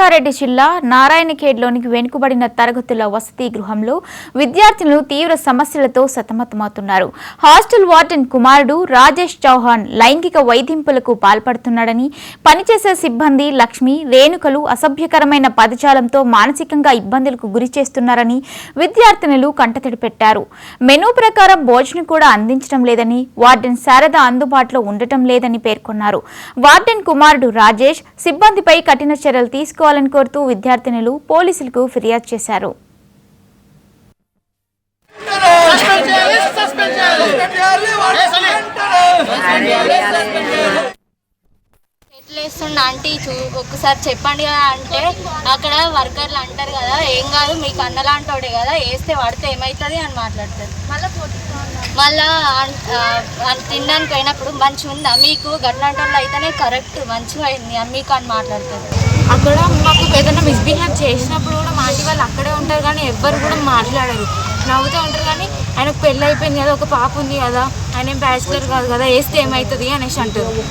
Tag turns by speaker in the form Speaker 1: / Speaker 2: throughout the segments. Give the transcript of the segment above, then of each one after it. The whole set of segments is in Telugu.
Speaker 1: రంగారెడ్డి జిల్లా నారాయణఖేడ్లోని వెనుకబడిన తరగతుల వసతి గృహంలో విద్యార్థులు తీవ్ర సమస్యలతో సతమతమవుతున్నారు. హాస్టల్ వార్డెన్ కుమారుడు రాజేష్ చౌహాన్ లైంగిక వైధింపులకు పాల్పడుతున్నాడని, పనిచేసే సిబ్బంది లక్ష్మి, రేణుకలు అసభ్యకరమైన పదజాలంతో మానసికంగా ఇబ్బందులకు గురి చేస్తున్నారని విద్యార్థినులు కంటతడి పెట్టారు. మెనూ ప్రకారం భోజనం కూడా అందించడం లేదని, వార్డెన్ శారద అందుబాటులో ఉండటం లేదని పేర్కొన్నారు. వార్డెన్ కుమారుడు రాజేష్ సిబ్బందిపై కఠిన చర్యలు తీసుకోవాలని కోరుతూ విద్యార్థినులు పోలీసులకు ఫిర్యాదు చేశారు.
Speaker 2: ఎట్లేస్తున్నా ఆంటీ ఒక్కసారి చెప్పండి కదా అంటే అక్కడ వర్కర్లు అంటారు కదా, ఏం కాదు మీకు అన్నలాంటోడే కదా, వేస్తే పడితే ఏమవుతుంది అని మాట్లాడతారు. మళ్ళా తినడానికి పోయినప్పుడు మంచిగా ఉందా మీకు, గట్లాంటోళ్ళు అయితేనే కరెక్ట్ మంచిగా అయింది మీకు అని మాట్లాడతారు.
Speaker 3: అక్కడ మాకు ఏదైనా మిస్బిహేవ్ చేసినప్పుడు కూడా మా ఆంటీ వాళ్ళు అక్కడే ఉంటారు కానీ ఎవ్వరు కూడా మాట్లాడరు, నవ్వుతూ ఉంటారు. కానీ ఆయనకు పెళ్ళి అయిపోయింది కదా, ఒక పాప ఉంది కదా, ఆయన ఏం బ్యాచిలర్ కాదు కదా, వేస్తే ఏమవుతుంది అనేసి అంటారు.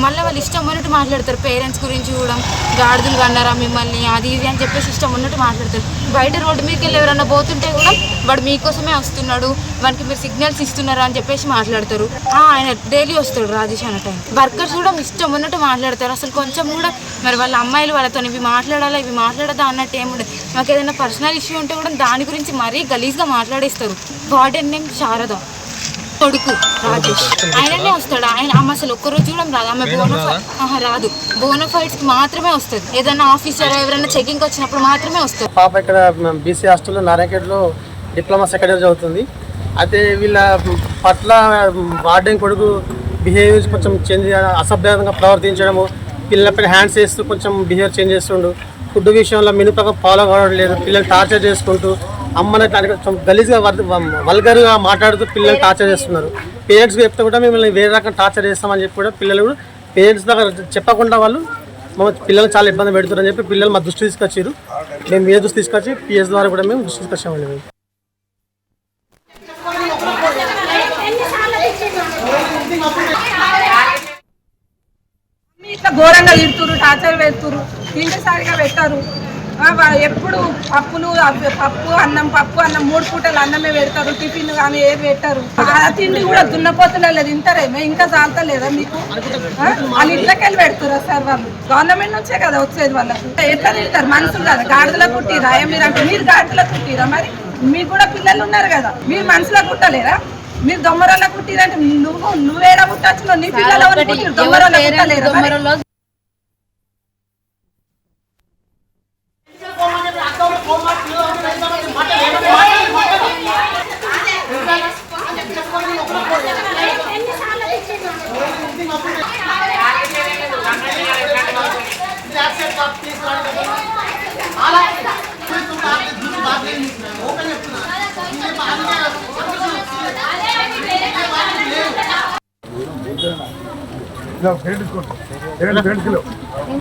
Speaker 3: మళ్ళీ వాళ్ళు ఇష్టం ఉన్నట్టు మాట్లాడతారు. పేరెంట్స్ గురించి కూడా గాడిదలు కన్నారా మిమ్మల్ని అది ఇది అని చెప్పేసి ఇష్టం ఉన్నట్టు మాట్లాడతారు. బయట రోడ్డు మీదకి వెళ్ళి ఎవరన్నా పోతుంటే కూడా వాడు మీకోసమే వస్తున్నాడు, వానికి మీరు సిగ్నల్స్ ఇస్తున్నారు అని చెప్పేసి మాట్లాడతారు. ఆయన డైలీ వస్తాడు రాజేష్ అన్న టైం. వర్కర్స్ కూడా ఇష్టం ఉన్నట్టు మాట్లాడతారు. అసలు కొంచెం కూడా మరి వాళ్ళ అమ్మాయిలు వాళ్ళతో ఇవి మాట్లాడాలా ఇవి మాట్లాడదా అన్నట్టు ఏముండదు. మాకు ఏదైనా పర్సనల్ ఇష్యూ ఉంటే కూడా దాని గురించి మరీ గలీజ్గా మాట్లాడేస్తారు. వార్డెన్ నేమ్ శారద, కొడుకు రాజేష్, ఆయననే వస్తాడు. ఆయన అమ్మ అసలు ఒక్కరోజు కూడా రాదు. ఆమె రాదు, బోనఫైడ్స్కి మాత్రమే వస్తుంది. ఏదైనా ఆఫీసర్ ఎవరైనా చెకింగ్ వచ్చినప్పుడు మాత్రమే వస్తుంది.
Speaker 4: పాప ఇక్కడ బీసీ హాస్టల్లో నారాయణఖేడ్లో డిప్లొమా సెకండ్ ఇయర్ చదువుతుంది. అయితే వీళ్ళ పట్ల వార్డెన్ కొడుకు బిహేవియర్ కొంచెం చేంజ్, అసభ్యంగా ప్రవర్తించడము, పిల్లలపై హ్యాండ్స్ వేస్తూ కొంచెం బిహేవియర్ చేంజ్ చేస్తుండు. ఫుడ్ విషయంలో మెనూ ప్రకారం ఫాలో కావడం లేదు, పిల్లలు టార్చర్ చేసుకుంటూ అమ్మని కొంచెం గలీజ్గా వల్గర్గా మాట్లాడుతూ పిల్లలు టార్చర్ చేస్తున్నారు. పేరెంట్స్కి చెప్తే కూడా మిమ్మల్ని వేరే రకం టార్చర్ చేస్తామని చెప్పి కూడా పిల్లలు కూడా పేరెంట్స్ దగ్గర చెప్పకుండా వాళ్ళు పిల్లలు చాలా ఇబ్బంది పెడుతున్నారని చెప్పి పిల్లలు మా దృష్టి తీసుకొచ్చారు. మేము మీ దృష్టి తీసుకొచ్చి పిఎస్ ద్వారా కూడా మేము దృష్టి తీసుకొచ్చామండి. మేము
Speaker 5: ఇట్లా ఘోరంగా తిడుతురు, టార్చర్ పెడుతురు, ఇంటి సరిగా పెట్టారు. ఎప్పుడు పప్పు అన్నం 3 పూటలు అన్నమే పెడతారు. టిఫిన్ కానీ ఏది పెట్టారు. ఆ తిండి కూడా దున్నపోతులలో తింటారేమో, ఇంకా చాలతలేదా మీకు? వాళ్ళు ఇళ్ళకెళ్ళి పెడుతురా సార్? వాళ్ళు గవర్నమెంట్ నుంచే కదా వచ్చేది. వాళ్ళకు ఎట్లా తింటారు? మనుషులు కదా, గాడిదల కుట్టిరా మీరు అంటే? మీరు గాడిదల కుట్టిరా? మరి మీకు కూడా పిల్లలు ఉన్నారు కదా, మీరు మనుషుల కుట్టలేరా? మీరు దొమ్మరలో కుట్టిరంటే నువ్వేడా కుట్టచ్చు? నీ పిల్లలు దొమ్మరలో కుట్టలేరా?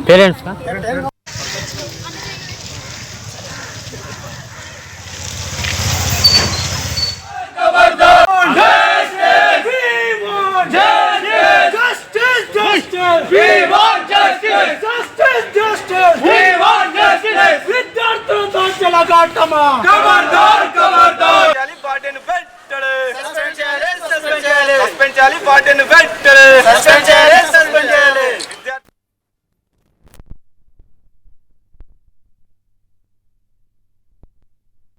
Speaker 4: పేరెంట్స్
Speaker 6: సస్పెండ్ చేయాలి, వార్డెన్ వెంటనే